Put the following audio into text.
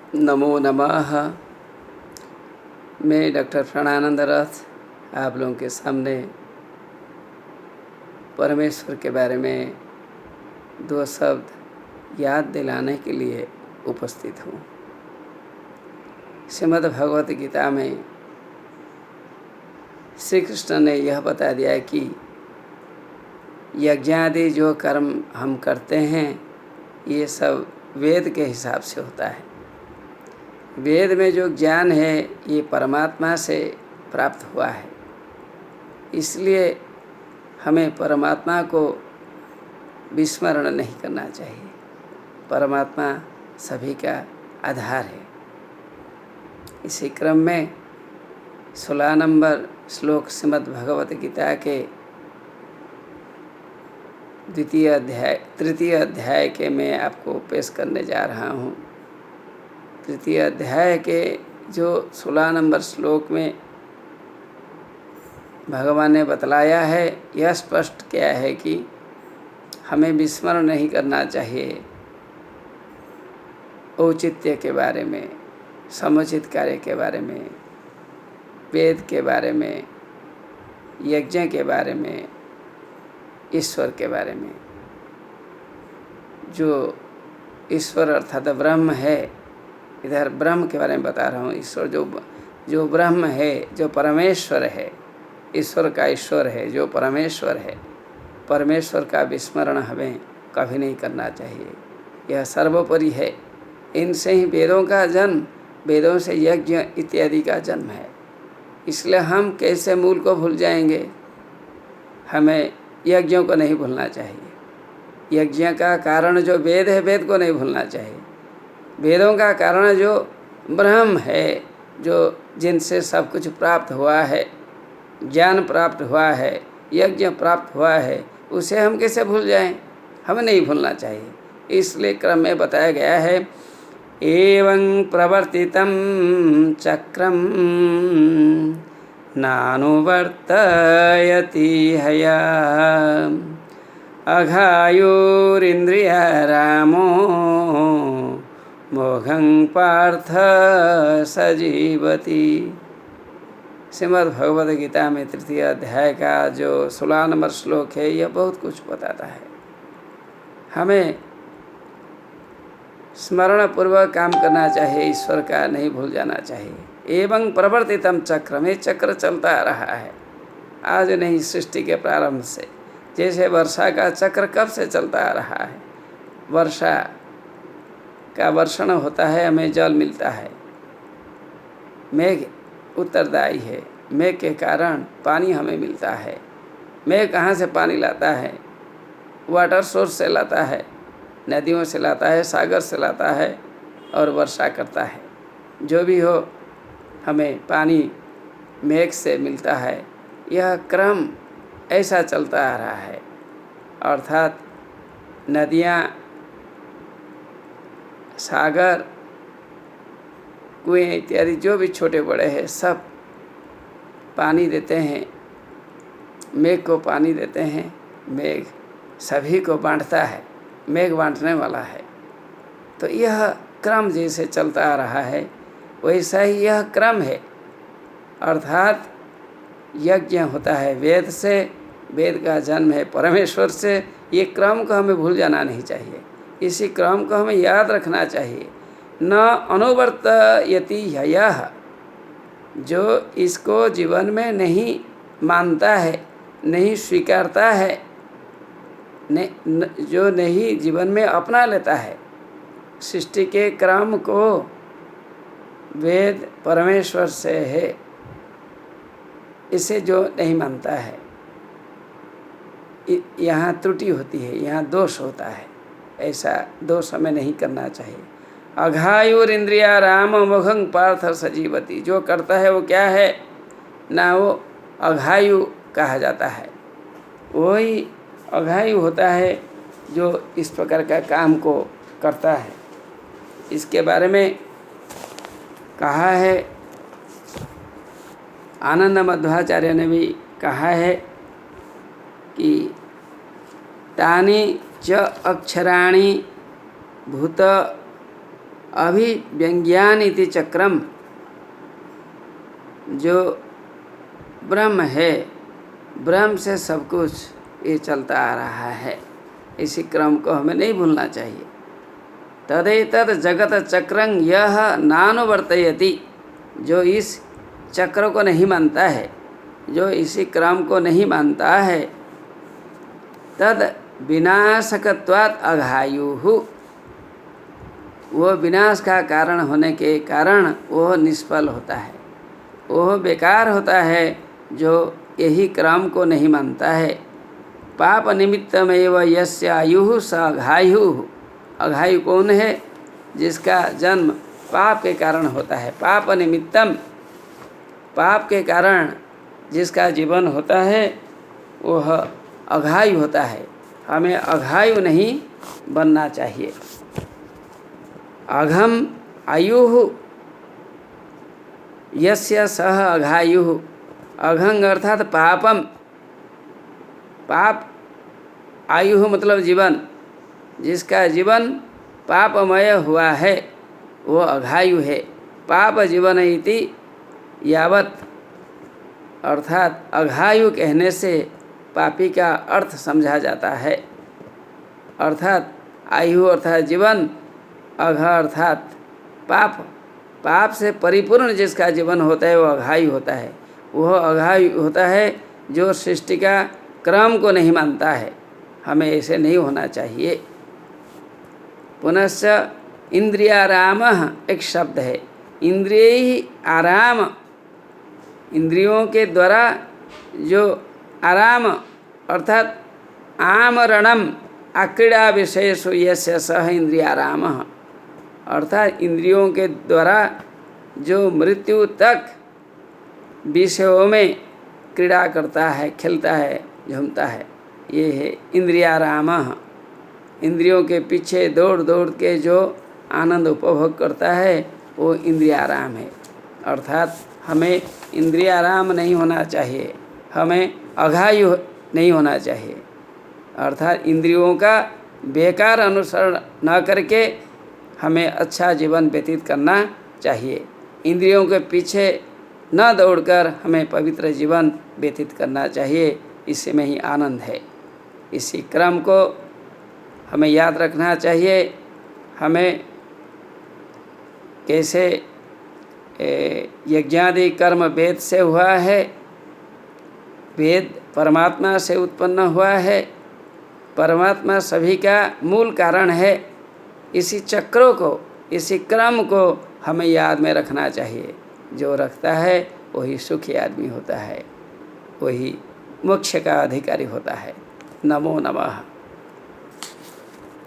नमो नमः। मैं डॉक्टर प्राणानंद रथ आप लोगों के सामने परमेश्वर के बारे में दो शब्द याद दिलाने के लिए उपस्थित हूँ। श्रीमद् भगवत गीता में श्री कृष्ण ने यह बता दिया कि यज्ञादि जो कर्म हम करते हैं ये सब वेद के हिसाब से होता है। वेद में जो ज्ञान है ये परमात्मा से प्राप्त हुआ है, इसलिए हमें परमात्मा को विस्मरण नहीं करना चाहिए। परमात्मा सभी का आधार है। इसी क्रम में 16 नंबर श्लोक श्रीमद् भगवत गीता के तृतीय अध्याय के मैं आपको पेश करने जा रहा हूँ। तृतीय अध्याय के जो 16 नंबर श्लोक में भगवान ने बतलाया है, यह स्पष्ट किया है कि हमें विस्मरण नहीं करना चाहिए औचित्य के बारे में, समुचित कार्य के बारे में, वेद के बारे में, यज्ञ के बारे में, ईश्वर के बारे में। जो ईश्वर अर्थात ब्रह्म है, इधर ब्रह्म के बारे में बता रहा हूँ। ईश्वर जो ब्रह्म है, जो परमेश्वर है, ईश्वर का ईश्वर है, जो परमेश्वर है, परमेश्वर का विस्मरण हमें कभी नहीं करना चाहिए। यह सर्वोपरि है। इनसे ही वेदों का जन्म, वेदों से यज्ञ इत्यादि का जन्म है। इसलिए हम कैसे मूल को भूल जाएंगे? हमें यज्ञों को नहीं भूलना चाहिए। यज्ञ का कारण जो वेद है, वेद को नहीं भूलना चाहिए। वेदों का कारण जो ब्रह्म है, जो जिनसे सब कुछ प्राप्त हुआ है, ज्ञान प्राप्त हुआ है, यज्ञ प्राप्त हुआ है, उसे हम कैसे भूल जाएं? हमें नहीं भूलना चाहिए। इसलिए क्रम में बताया गया है, एवं प्रवर्तितं चक्रम नानुवर्तयति हया अघायुरिन्द्रिया रामो मोघं पार्थ सजीवति। श्रीमद् भगवद गीता में तृतीय अध्याय का जो 16 नंबर श्लोक है, यह बहुत कुछ बताता है। हमें स्मरण पूर्वक काम करना चाहिए, ईश्वर का नहीं भूल जाना चाहिए। एवं प्रवर्तितम चक्र में चक्र चलता आ रहा है, आज नहीं, सृष्टि के प्रारंभ से। जैसे वर्षा का चक्र कब से चलता आ रहा है। वर्षा का वर्षण होता है, हमें जल मिलता है। मेघ उत्तरदायी है, मेघ के कारण पानी हमें मिलता है। मेघ कहाँ से पानी लाता है? वाटर सोर्स से लाता है, नदियों से लाता है, सागर से लाता है और वर्षा करता है। जो भी हो, हमें पानी मेघ से मिलता है। यह क्रम ऐसा चलता आ रहा है। अर्थात नदियाँ, सागर, कुएं इत्यादि जो भी छोटे बड़े हैं, सब पानी देते हैं, मेघ को पानी देते हैं। मेघ सभी को बांटता है, मेघ बांटने वाला है। तो यह क्रम जैसे चलता आ रहा है, वैसा ही यह क्रम है। अर्थात यज्ञ होता है वेद से, वेद का जन्म है परमेश्वर से। ये क्रम को हमें भूल जाना नहीं चाहिए। इसी क्रम को हमें याद रखना चाहिए। न अनुवर्तयति ह्ययः, जो इसको जीवन में नहीं मानता है, नहीं स्वीकारता है, जो नहीं जीवन में अपना लेता है सृष्टि के क्रम को, वेद परमेश्वर से है, इसे जो नहीं मानता है, यहाँ त्रुटि होती है, यहाँ दोष होता है। ऐसा दोष हमें नहीं करना चाहिए। अघायुर इंद्रिया राम मोघं पार्थ सजीवती। जो करता है वो क्या है ना, वो अघायु कहा जाता है। वही अघायु होता है जो इस प्रकार का काम को करता है। इसके बारे में कहा है, आनंद मध्वाचार्य ने भी कहा है कि तानि च अक्षराणि भूत अभिव्यंग्यान इति चक्रम, जो ब्रह्म है, ब्रह्म से सब कुछ ये चलता आ रहा है, इसी क्रम को हमें नहीं भूलना चाहिए। तदेतद जगत चक्रं यह नानुवर्तयति, जो इस चक्र को नहीं मानता है, जो इसी क्रम को नहीं मानता है, तद विनाशकत्वात् अघायुः, वो विनाश का कारण होने के कारण वह निष्फल होता है, वह बेकार होता है जो यही क्रम को नहीं मानता है। पाप निमित्तमेव यस्य आयुः स अघायुः, अघायु कौन है? जिसका जन्म पाप के कारण होता है। पाप निमित्तम, पाप के कारण जिसका जीवन होता है वह अघायु होता है। हमें अघायु नहीं बनना चाहिए। अघम आयुः यस्य सह अघायुः, अघंग अर्थात पापम, पाप, आयु मतलब जीवन, जिसका जीवन पापमय हुआ है वो अघायु है। पाप जीवन इति यावत, अर्थात अघायु कहने से पापी का अर्थ समझा जाता है। अर्थात आयु अर्थात जीवन, अघ अर्थात पाप, पाप से परिपूर्ण जिसका जीवन होता है वो अघायु होता है। वह अघायु होता है जो सृष्टि का क्रम को नहीं मानता है। हमें ऐसे नहीं होना चाहिए। पुनश्च इंद्रियाराम एक शब्द है, इंद्रिय ही आराम, इंद्रियों के द्वारा जो आराम अर्थात आमरणम आक्रीड़ा विषयसु यस्य सह इंद्रियाराम, अर्थात इंद्रियों के द्वारा जो मृत्यु तक विषयों में क्रीड़ा करता है, खेलता है, झूमता है, ये है इंद्रियाराम। इंद्रियों के पीछे दौड़ दौड़ के जो आनंद उपभोग करता है वो इंद्रियाराम है। अर्थात हमें इंद्रियाराम नहीं होना चाहिए, हमें अघायु नहीं होना चाहिए। अर्थात इंद्रियों का बेकार अनुसरण न करके हमें अच्छा जीवन व्यतीत करना चाहिए। इंद्रियों के पीछे न दौड़कर हमें पवित्र जीवन व्यतीत करना चाहिए, इसी में ही आनंद है। इसी क्रम को हमें याद रखना चाहिए। हमें कैसे यज्ञादि कर्म वेद से हुआ है, वेद परमात्मा से उत्पन्न हुआ है, परमात्मा सभी का मूल कारण है। इसी चक्रों को, इसी क्रम को हमें याद में रखना चाहिए। जो रखता है वही सुखी आदमी होता है, वही मोक्ष का अधिकारी होता है। नमो नमः।